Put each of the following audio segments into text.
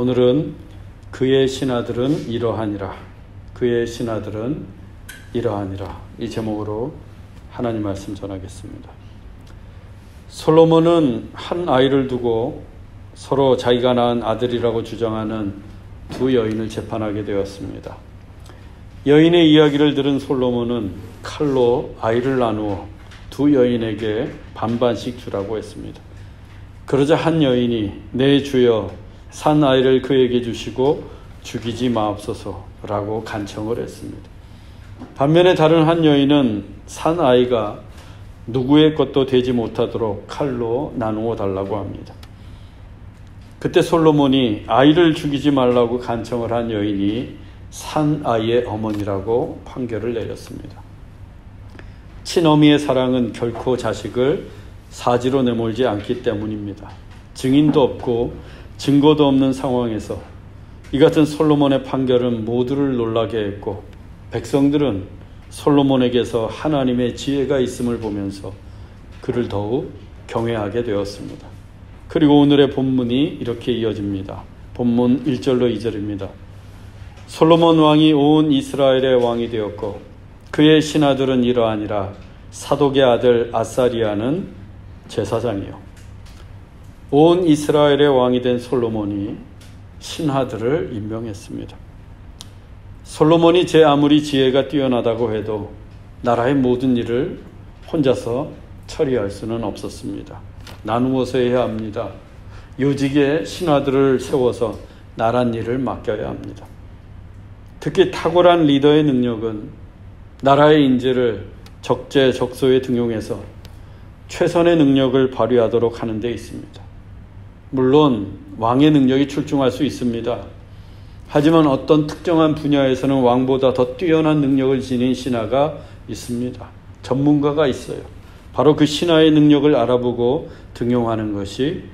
오늘은 그의 신하들은 이러하니라, 그의 신하들은 이러하니라, 이 제목으로 하나님 말씀 전하겠습니다. 솔로몬은 한 아이를 두고 서로 자기가 낳은 아들이라고 주장하는 두 여인을 재판하게 되었습니다. 여인의 이야기를 들은 솔로몬은 칼로 아이를 나누어 두 여인에게 반반씩 주라고 했습니다. 그러자 한 여인이 내 주여 산 아이를 그에게 주시고 죽이지 마옵소서라고 간청을 했습니다. 반면에 다른 한 여인은 산 아이가 누구의 것도 되지 못하도록 칼로 나누어 달라고 합니다. 그때 솔로몬이 아이를 죽이지 말라고 간청을 한 여인이 산 아이의 어머니라고 판결을 내렸습니다. 친어미의 사랑은 결코 자식을 사지로 내몰지 않기 때문입니다. 증인도 없고 증거도 없는 상황에서 이 같은 솔로몬의 판결은 모두를 놀라게 했고, 백성들은 솔로몬에게서 하나님의 지혜가 있음을 보면서 그를 더욱 경외하게 되었습니다. 그리고 오늘의 본문이 이렇게 이어집니다. 본문 1절로 2절입니다. 솔로몬 왕이 온 이스라엘의 왕이 되었고 그의 신하들은 이러하니라. 사독의 아들 아사리아는 제사장이요. 온 이스라엘의 왕이 된 솔로몬이 신하들을 임명했습니다. 솔로몬이 제 아무리 지혜가 뛰어나다고 해도 나라의 모든 일을 혼자서 처리할 수는 없었습니다. 나누어서 해야 합니다. 요직에 신하들을 세워서 나란 일을 맡겨야 합니다. 특히 탁월한 리더의 능력은 나라의 인재를 적재적소에 등용해서 최선의 능력을 발휘하도록 하는 데 있습니다. 물론 왕의 능력이 출중할 수 있습니다. 하지만 어떤 특정한 분야에서는 왕보다 더 뛰어난 능력을 지닌 신하가 있습니다. 전문가가 있어요. 바로 그 신하의 능력을 알아보고 등용하는 것이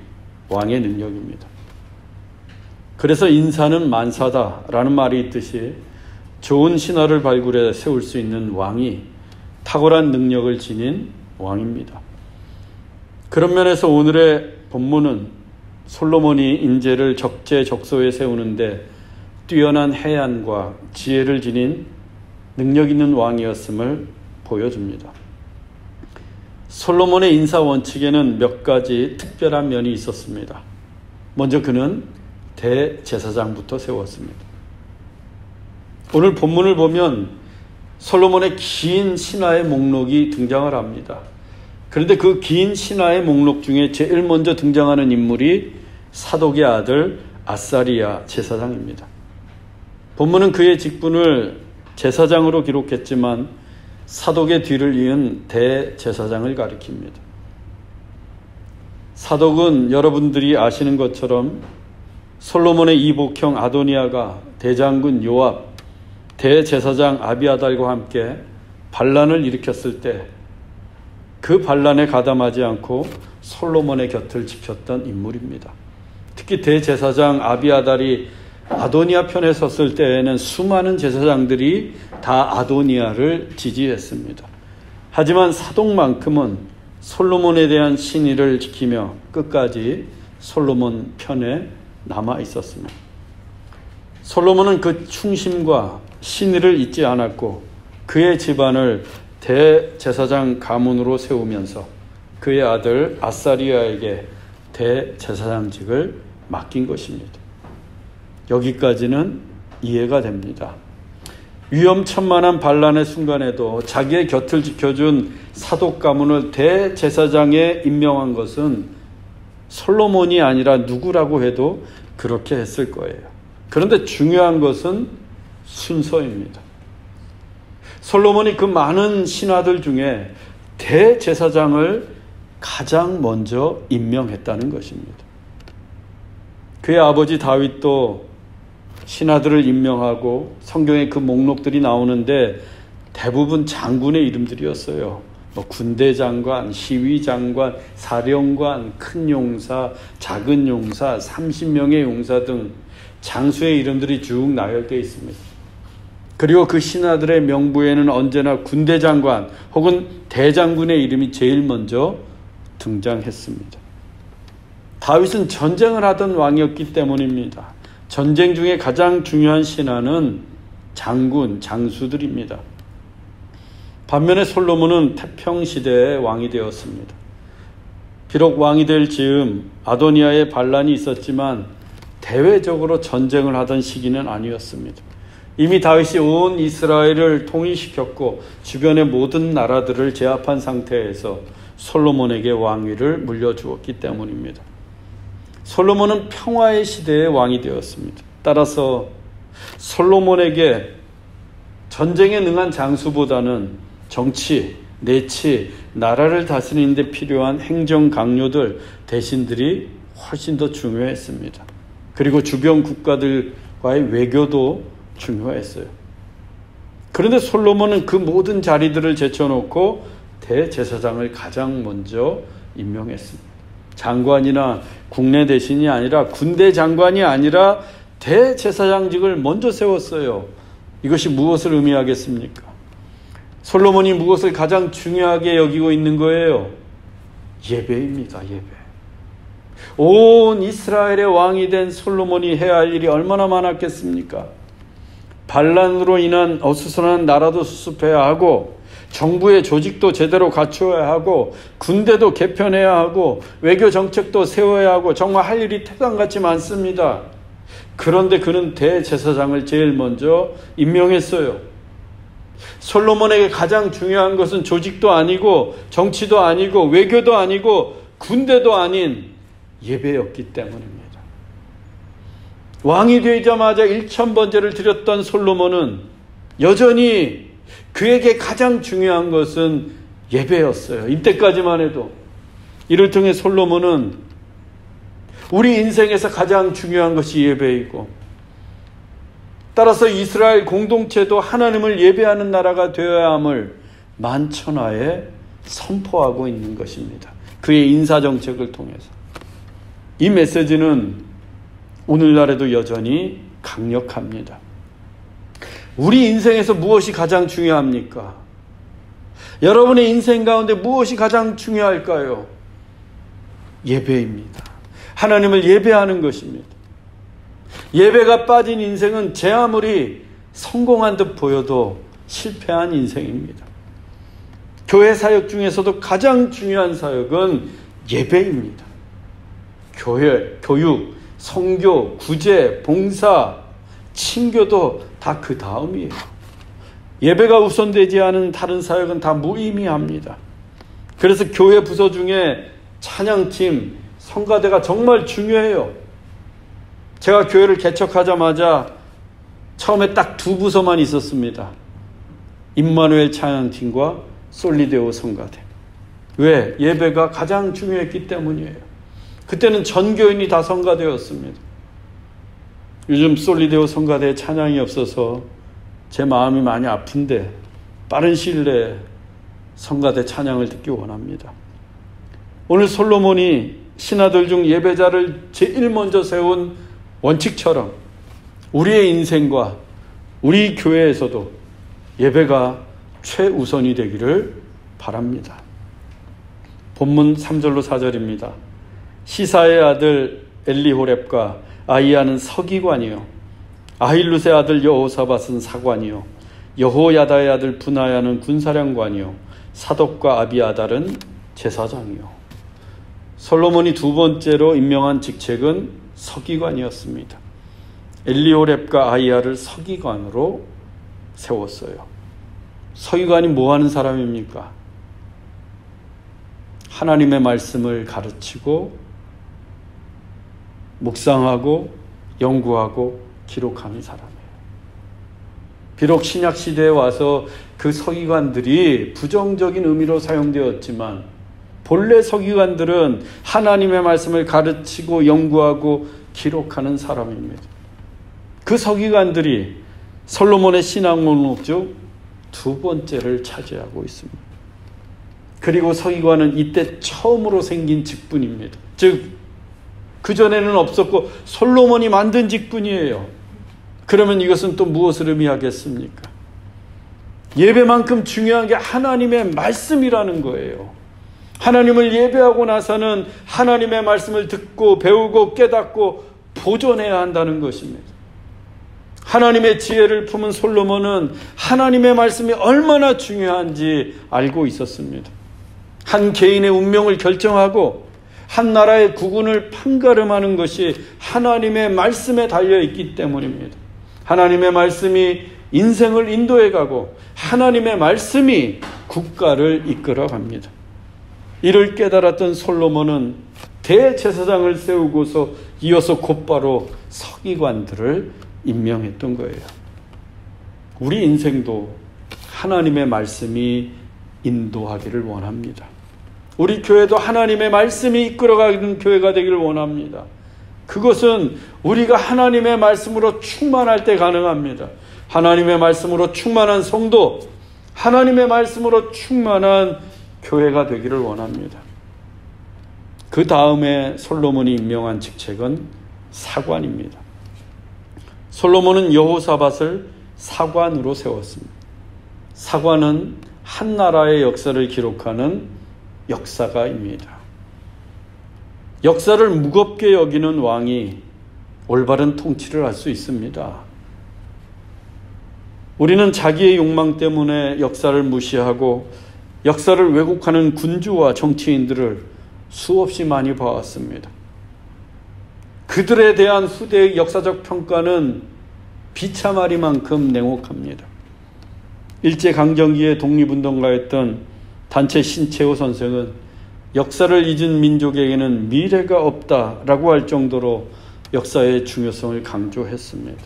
왕의 능력입니다. 그래서 인사는 만사다라는 말이 있듯이 좋은 신하를 발굴해 세울 수 있는 왕이 탁월한 능력을 지닌 왕입니다. 그런 면에서 오늘의 본문은 솔로몬이 인재를 적재적소에 세우는데 뛰어난 해안과 지혜를 지닌 능력 있는 왕이었음을 보여줍니다. 솔로몬의 인사 원칙에는 몇 가지 특별한 면이 있었습니다. 먼저 그는 대제사장부터 세웠습니다. 오늘 본문을 보면 솔로몬의 긴 신하의 목록이 등장을 합니다. 그런데 그 긴 신하의 목록 중에 제일 먼저 등장하는 인물이 사독의 아들 아사리아 제사장입니다. 본문은 그의 직분을 제사장으로 기록했지만 사독의 뒤를 이은 대제사장을 가리킵니다. 사독은 여러분들이 아시는 것처럼 솔로몬의 이복형 아도니아가 대장군 요압, 대제사장 아비아달과 함께 반란을 일으켰을 때 그 반란에 가담하지 않고 솔로몬의 곁을 지켰던 인물입니다. 특히 대제사장 아비아달이 아도니아 편에 섰을 때에는 수많은 제사장들이 다 아도니아를 지지했습니다. 하지만 사독만큼은 솔로몬에 대한 신의를 지키며 끝까지 솔로몬 편에 남아 있었습니다. 솔로몬은 그 충심과 신의를 잊지 않았고 그의 집안을 대제사장 가문으로 세우면서 그의 아들 아사리아에게 대제사장직을 맡긴 것입니다. 여기까지는 이해가 됩니다. 위험천만한 반란의 순간에도 자기의 곁을 지켜준 사독 가문을 대제사장에 임명한 것은 솔로몬이 아니라 누구라고 해도 그렇게 했을 거예요. 그런데 중요한 것은 순서입니다. 솔로몬이 그 많은 신하들 중에 대제사장을 가장 먼저 임명했다는 것입니다. 그의 아버지 다윗도 신하들을 임명하고 성경에 그 목록들이 나오는데 대부분 장군의 이름들이었어요. 군대 장관, 시위 장관, 사령관, 큰 용사, 작은 용사, 30명의 용사 등 장수의 이름들이 쭉 나열되어 있습니다. 그리고 그 신하들의 명부에는 언제나 군대 장관 혹은 대장군의 이름이 제일 먼저 등장했습니다. 다윗은 전쟁을 하던 왕이었기 때문입니다. 전쟁 중에 가장 중요한 신하는 장군, 장수들입니다. 반면에 솔로몬은 태평시대의 왕이 되었습니다. 비록 왕이 될 즈음 아도니아의 반란이 있었지만 대외적으로 전쟁을 하던 시기는 아니었습니다. 이미 다윗이 온 이스라엘을 통일시켰고 주변의 모든 나라들을 제압한 상태에서 솔로몬에게 왕위를 물려주었기 때문입니다. 솔로몬은 평화의 시대의 왕이 되었습니다. 따라서 솔로몬에게 전쟁에 능한 장수보다는 정치, 내치, 나라를 다스리는 데 필요한 행정 강요들, 대신들이 훨씬 더 중요했습니다. 그리고 주변 국가들과의 외교도 중요했어요. 그런데 솔로몬은 그 모든 자리들을 제쳐놓고 대제사장을 가장 먼저 임명했습니다. 장관이나 국내 대신이 아니라 군대 장관이 아니라 대제사장직을 먼저 세웠어요. 이것이 무엇을 의미하겠습니까? 솔로몬이 무엇을 가장 중요하게 여기고 있는 거예요? 예배입니다. 예배. 온 이스라엘의 왕이 된 솔로몬이 해야 할 일이 얼마나 많았겠습니까? 반란으로 인한 어수선한 나라도 수습해야 하고, 정부의 조직도 제대로 갖추어야 하고, 군대도 개편해야 하고, 외교 정책도 세워야 하고, 정말 할 일이 태산같이 많습니다. 그런데 그는 대제사장을 제일 먼저 임명했어요. 솔로몬에게 가장 중요한 것은 조직도 아니고 정치도 아니고 외교도 아니고 군대도 아닌 예배였기 때문입니다. 왕이 되자마자 1000번제를 드렸던 솔로몬은 여전히 그에게 가장 중요한 것은 예배였어요. 이때까지만 해도. 이를 통해 솔로몬은 우리 인생에서 가장 중요한 것이 예배이고, 따라서 이스라엘 공동체도 하나님을 예배하는 나라가 되어야 함을 만천하에 선포하고 있는 것입니다. 그의 인사정책을 통해서. 이 메시지는 오늘날에도 여전히 강력합니다. 우리 인생에서 무엇이 가장 중요합니까? 여러분의 인생 가운데 무엇이 가장 중요할까요? 예배입니다. 하나님을 예배하는 것입니다. 예배가 빠진 인생은 제 아무리 성공한 듯 보여도 실패한 인생입니다. 교회 사역 중에서도 가장 중요한 사역은 예배입니다. 교회, 교육, 선교, 구제, 봉사, 친교도 다 그 다음이에요. 예배가 우선되지 않은 다른 사역은 다 무의미합니다. 그래서 교회 부서 중에 찬양팀, 성가대가 정말 중요해요. 제가 교회를 개척하자마자 처음에 딱 2부서만 있었습니다. 임마누엘 찬양팀과 솔리데오 성가대. 왜? 예배가 가장 중요했기 때문이에요. 그때는 전 교인이 다 성가대였습니다. 요즘 솔리데오 성가대에 찬양이 없어서 제 마음이 많이 아픈데 빠른 시일 내에 성가대 찬양을 듣기 원합니다. 오늘 솔로몬이 신하들 중 예배자를 제일 먼저 세운 원칙처럼 우리의 인생과 우리 교회에서도 예배가 최우선이 되기를 바랍니다. 본문 3절로 4절입니다. 시사의 아들 엘리호렙과 아이야는 서기관이요, 아힐룻의 아들 여호사밧은 사관이요, 여호야다의 아들 분하야는 군사령관이요, 사독과 아비아달은 제사장이요. 솔로몬이 두 번째로 임명한 직책은 서기관이었습니다. 엘리호렙과 아이야를 서기관으로 세웠어요. 서기관이 뭐 하는 사람입니까? 하나님의 말씀을 가르치고 묵상하고 연구하고 기록하는 사람이에요. 비록 신약 시대에 와서 그 서기관들이 부정적인 의미로 사용되었지만 본래 서기관들은 하나님의 말씀을 가르치고 연구하고 기록하는 사람입니다. 그 서기관들이 솔로몬의 신앙문록 중 두 번째를 차지하고 있습니다. 그리고 서기관은 이때 처음으로 생긴 직분입니다. 즉 그전에는 없었고 솔로몬이 만든 직분이에요. 그러면 이것은 또 무엇을 의미하겠습니까? 예배만큼 중요한 게 하나님의 말씀이라는 거예요. 하나님을 예배하고 나서는 하나님의 말씀을 듣고 배우고 깨닫고 보존해야 한다는 것입니다. 하나님의 지혜를 품은 솔로몬은 하나님의 말씀이 얼마나 중요한지 알고 있었습니다. 한 개인의 운명을 결정하고 한 나라의 국운을 판가름하는 것이 하나님의 말씀에 달려있기 때문입니다. 하나님의 말씀이 인생을 인도해가고 하나님의 말씀이 국가를 이끌어갑니다. 이를 깨달았던 솔로몬은 대제사장을 세우고서 이어서 곧바로 서기관들을 임명했던 거예요. 우리 인생도 하나님의 말씀이 인도하기를 원합니다. 우리 교회도 하나님의 말씀이 이끌어가는 교회가 되기를 원합니다. 그것은 우리가 하나님의 말씀으로 충만할 때 가능합니다. 하나님의 말씀으로 충만한 성도, 하나님의 말씀으로 충만한 교회가 되기를 원합니다. 그 다음에 솔로몬이 임명한 직책은 사관입니다. 솔로몬은 여호사밧을 사관으로 세웠습니다. 사관은 한 나라의 역사를 기록하는 역사가입니다. 역사를 무겁게 여기는 왕이 올바른 통치를 할 수 있습니다. 우리는 자기의 욕망 때문에 역사를 무시하고 역사를 왜곡하는 군주와 정치인들을 수없이 많이 봐왔습니다. 그들에 대한 후대의 역사적 평가는 비참하리만큼 냉혹합니다. 일제강점기에 독립운동가였던 단체 신채호 선생은 역사를 잊은 민족에게는 미래가 없다라고 할 정도로 역사의 중요성을 강조했습니다.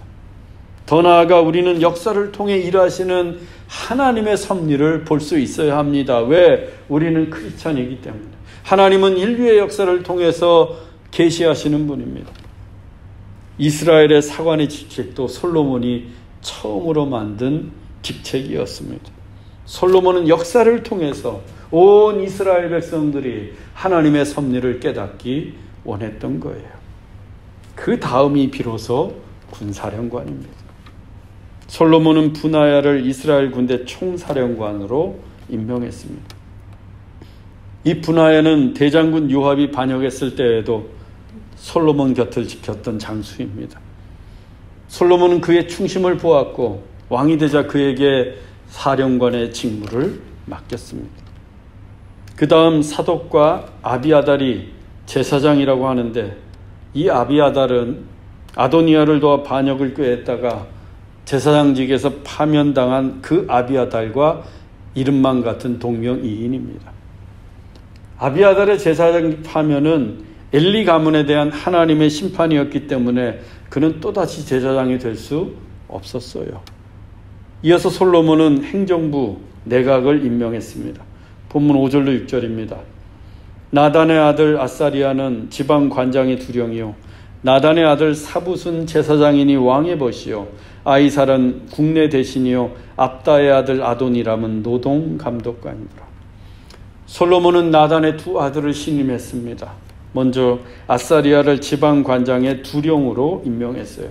더 나아가 우리는 역사를 통해 일하시는 하나님의 섭리를 볼 수 있어야 합니다. 왜? 우리는 크리스찬이기 때문에. 하나님은 인류의 역사를 통해서 계시하시는 분입니다. 이스라엘의 사관의 직책도 솔로몬이 처음으로 만든 직책이었습니다. 솔로몬은 역사를 통해서 온 이스라엘 백성들이 하나님의 섭리를 깨닫기 원했던 거예요. 그 다음이 비로소 군사령관입니다. 솔로몬은 분하야를 이스라엘 군대 총사령관으로 임명했습니다. 이 분하야는 대장군 요압이 반역했을 때에도 솔로몬 곁을 지켰던 장수입니다. 솔로몬은 그의 충심을 보았고 왕이 되자 그에게 사령관의 직무를 맡겼습니다. 그 다음 사독과 아비아달이 제사장이라고 하는데, 이 아비아달은 아도니아를 도와 반역을 꾀했다가 제사장직에서 파면당한 그 아비아달과 이름만 같은 동명이인입니다. 아비아달의 제사장 파면은 엘리 가문에 대한 하나님의 심판이었기 때문에 그는 또다시 제사장이 될 수 없었어요. 이어서 솔로몬은 행정부 내각을 임명했습니다. 본문 5절로 6절입니다. 나단의 아들 아사리아는 지방 관장의 두령이요, 나단의 아들 사붓은 제사장이니 왕의 벗이요, 아이살은 국내 대신이요, 압다의 아들 아도니람은 노동 감독관이더라. 솔로몬은 나단의 두 아들을 신임했습니다. 먼저 아사리아를 지방 관장의 두령으로 임명했어요.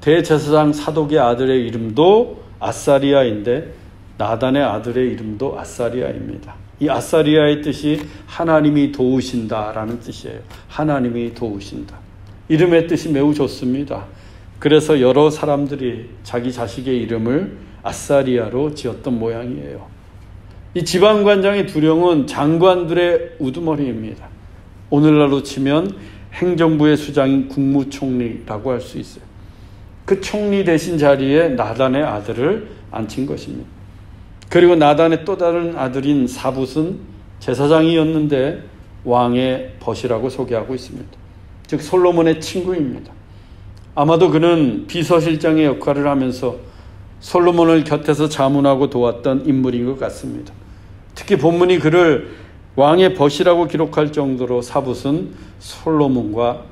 대제사장 사독의 아들의 이름도 아사리아인데 나단의 아들의 이름도 아사리아입니다. 이 아사리아의 뜻이 하나님이 도우신다라는 뜻이에요. 하나님이 도우신다. 이름의 뜻이 매우 좋습니다. 그래서 여러 사람들이 자기 자식의 이름을 아사리아로 지었던 모양이에요. 이 지방관장의 두령은 장관들의 우두머리입니다. 오늘날로 치면 행정부의 수장인 국무총리라고 할 수 있어요. 그 총리 대신 자리에 나단의 아들을 앉힌 것입니다. 그리고 나단의 또 다른 아들인 사붓은 제사장이었는데 왕의 벗이라고 소개하고 있습니다. 즉 솔로몬의 친구입니다. 아마도 그는 비서실장의 역할을 하면서 솔로몬을 곁에서 자문하고 도왔던 인물인 것 같습니다. 특히 본문이 그를 왕의 벗이라고 기록할 정도로 사붓은 솔로몬과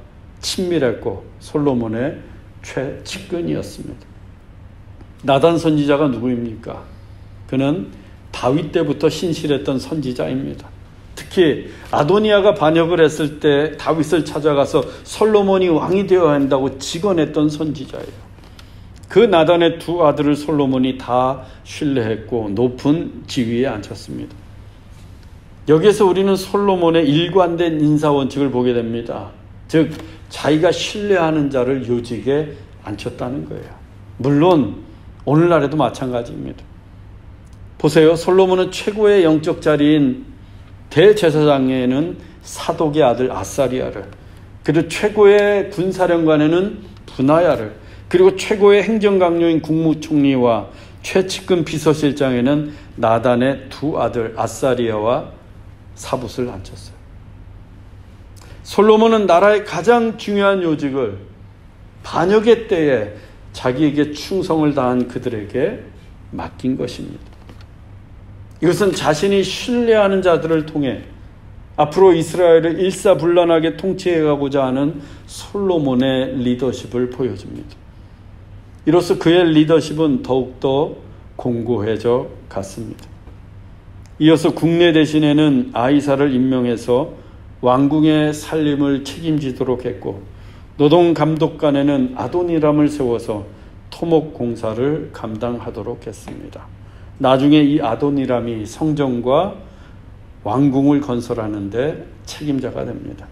친밀했고 솔로몬의 최측근이었습니다. 나단 선지자가 누구입니까? 그는 다윗 때부터 신실했던 선지자입니다. 특히 아도니아가 반역을 했을 때 다윗을 찾아가서 솔로몬이 왕이 되어야 한다고 직언했던 선지자예요. 그 나단의 두 아들을 솔로몬이 다 신뢰했고 높은 지위에 앉혔습니다. 여기에서 우리는 솔로몬의 일관된 인사 원칙을 보게 됩니다. 즉 자기가 신뢰하는 자를 요직에 앉혔다는 거예요. 물론 오늘날에도 마찬가지입니다. 보세요. 솔로몬은 최고의 영적 자리인 대제사장에는 사독의 아들 아사리야를, 그리고 최고의 군사령관에는 분하야를, 그리고 최고의 행정강요인 국무총리와 최측근 비서실장에는 나단의 두 아들 아사리야와 사붓을 앉혔어요. 솔로몬은 나라의 가장 중요한 요직을 반역의 때에 자기에게 충성을 다한 그들에게 맡긴 것입니다. 이것은 자신이 신뢰하는 자들을 통해 앞으로 이스라엘을 일사불란하게 통치해가고자 하는 솔로몬의 리더십을 보여줍니다. 이로써 그의 리더십은 더욱더 공고해져 갔습니다. 이어서 국내 대신에는 아이사를 임명해서 왕궁의 살림을 책임지도록 했고, 노동감독관에는 아도니람을 세워서 토목공사를 감당하도록 했습니다. 나중에 이 아도니람이 성전과 왕궁을 건설하는 데 책임자가 됩니다.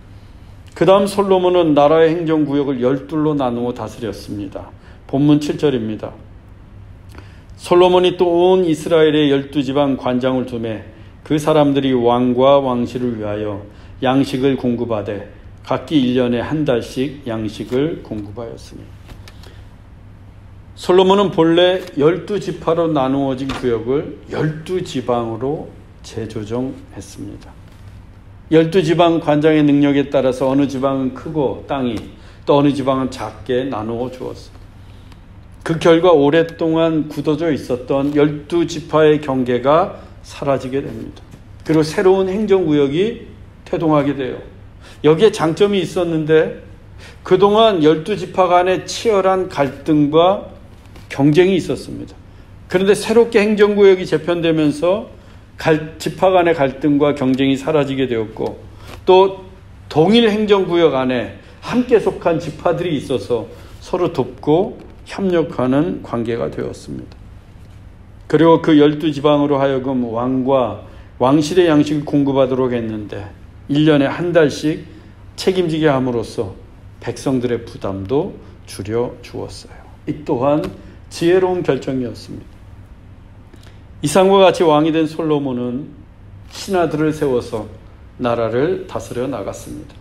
그 다음 솔로몬은 나라의 행정구역을 12로 나누어 다스렸습니다. 본문 7절입니다. 솔로몬이 또 온 이스라엘의 12지방 관장을 두매 그 사람들이 왕과 왕실을 위하여 양식을 공급하되 각기 1년에 한 달씩 양식을 공급하였으니, 솔로몬은 본래 12지파로 나누어진 구역을 12지방으로 재조정했습니다. 12지방 관장의 능력에 따라서 어느 지방은 크고 땅이, 또 어느 지방은 작게 나누어 주었습니다. 그 결과 오랫동안 굳어져 있었던 12지파의 경계가 사라지게 됩니다. 그리고 새로운 행정구역이 태동하게 돼요. 여기에 장점이 있었는데 그동안 12지파 간의 치열한 갈등과 경쟁이 있었습니다. 그런데 새롭게 행정구역이 재편되면서 지파 간의 갈등과 경쟁이 사라지게 되었고, 또 동일 행정구역 안에 함께 속한 지파들이 있어서 서로 돕고 협력하는 관계가 되었습니다. 그리고 그 12지방으로 하여금 왕과 왕실의 양식을 공급하도록 했는데 1년에 한 달씩 책임지게 함으로써 백성들의 부담도 줄여 주었어요. 이 또한 지혜로운 결정이었습니다. 이상과 같이 왕이 된 솔로몬은 신하들을 세워서 나라를 다스려 나갔습니다.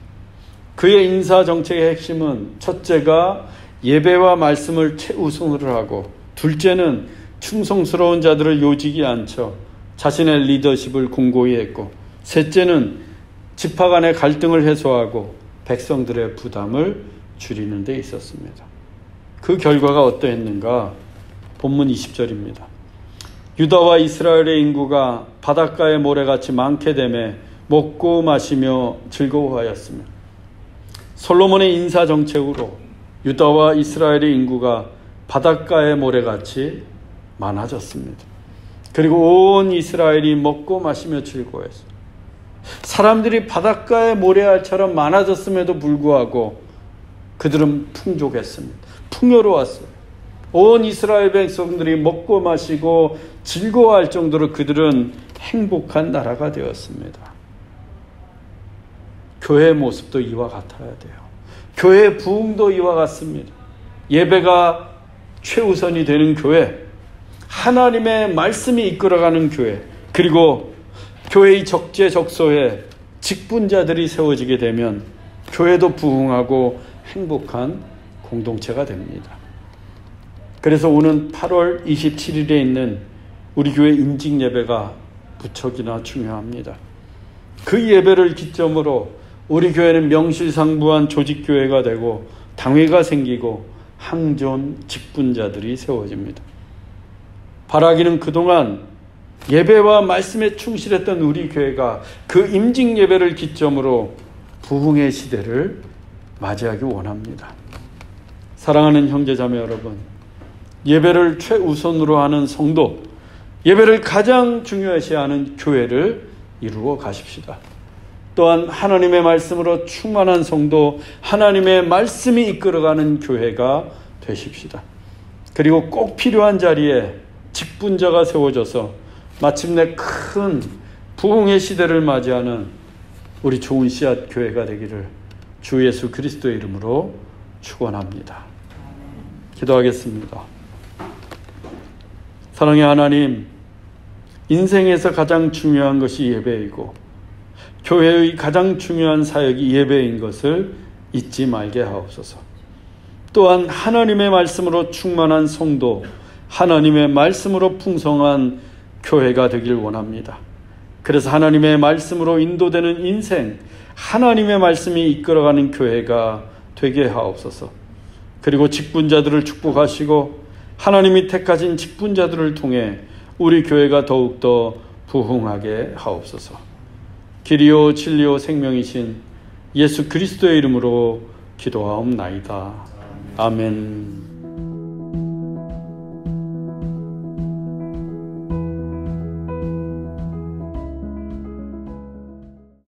그의 인사 정책의 핵심은 첫째가 예배와 말씀을 최우선으로 하고, 둘째는 충성스러운 자들을 요직에 앉혀 자신의 리더십을 공고히 했고, 셋째는 지파 간의 갈등을 해소하고 백성들의 부담을 줄이는 데 있었습니다. 그 결과가 어떠했는가? 본문 20절입니다. 유다와 이스라엘의 인구가 바닷가의 모래같이 많게 되매 먹고 마시며 즐거워하였으며, 솔로몬의 인사 정책으로 유다와 이스라엘의 인구가 바닷가의 모래같이 많아졌습니다. 그리고 온 이스라엘이 먹고 마시며 즐거워했어요. 사람들이 바닷가의 모래알처럼 많아졌음에도 불구하고 그들은 풍족했습니다. 풍요로웠어요. 온 이스라엘 백성들이 먹고 마시고 즐거워할 정도로 그들은 행복한 나라가 되었습니다. 교회의 모습도 이와 같아야 돼요. 교회의 부흥도 이와 같습니다. 예배가 최우선이 되는 교회, 하나님의 말씀이 이끌어가는 교회, 그리고 교회의 적재적소에 직분자들이 세워지게 되면 교회도 부흥하고 행복한 공동체가 됩니다. 그래서 오는 8월 27일에 있는 우리 교회 임직 예배가 무척이나 중요합니다. 그 예배를 기점으로 우리 교회는 명실상부한 조직교회가 되고 당회가 생기고 항존 직분자들이 세워집니다. 바라기는 그동안 예배와 말씀에 충실했던 우리 교회가 그 임직 예배를 기점으로 부흥의 시대를 맞이하기 원합니다. 사랑하는 형제자매 여러분, 예배를 최우선으로 하는 성도, 예배를 가장 중요시하는 교회를 이루어 가십시다. 또한 하나님의 말씀으로 충만한 성도, 하나님의 말씀이 이끌어가는 교회가 되십시다. 그리고 꼭 필요한 자리에 직분자가 세워져서 마침내 큰 부흥의 시대를 맞이하는 우리 좋은 씨앗 교회가 되기를 주 예수 그리스도의 이름으로 축원합니다. 기도하겠습니다. 사랑의 하나님, 인생에서 가장 중요한 것이 예배이고 교회의 가장 중요한 사역이 예배인 것을 잊지 말게 하옵소서. 또한 하나님의 말씀으로 충만한 성도, 하나님의 말씀으로 풍성한 교회가 되길 원합니다. 그래서 하나님의 말씀으로 인도되는 인생, 하나님의 말씀이 이끌어가는 교회가 되게 하옵소서. 그리고 직분자들을 축복하시고 하나님이 택하신 직분자들을 통해 우리 교회가 더욱더 부흥하게 하옵소서. 길이요 진리요 생명이신 예수 그리스도의 이름으로 기도하옵나이다. 아멘.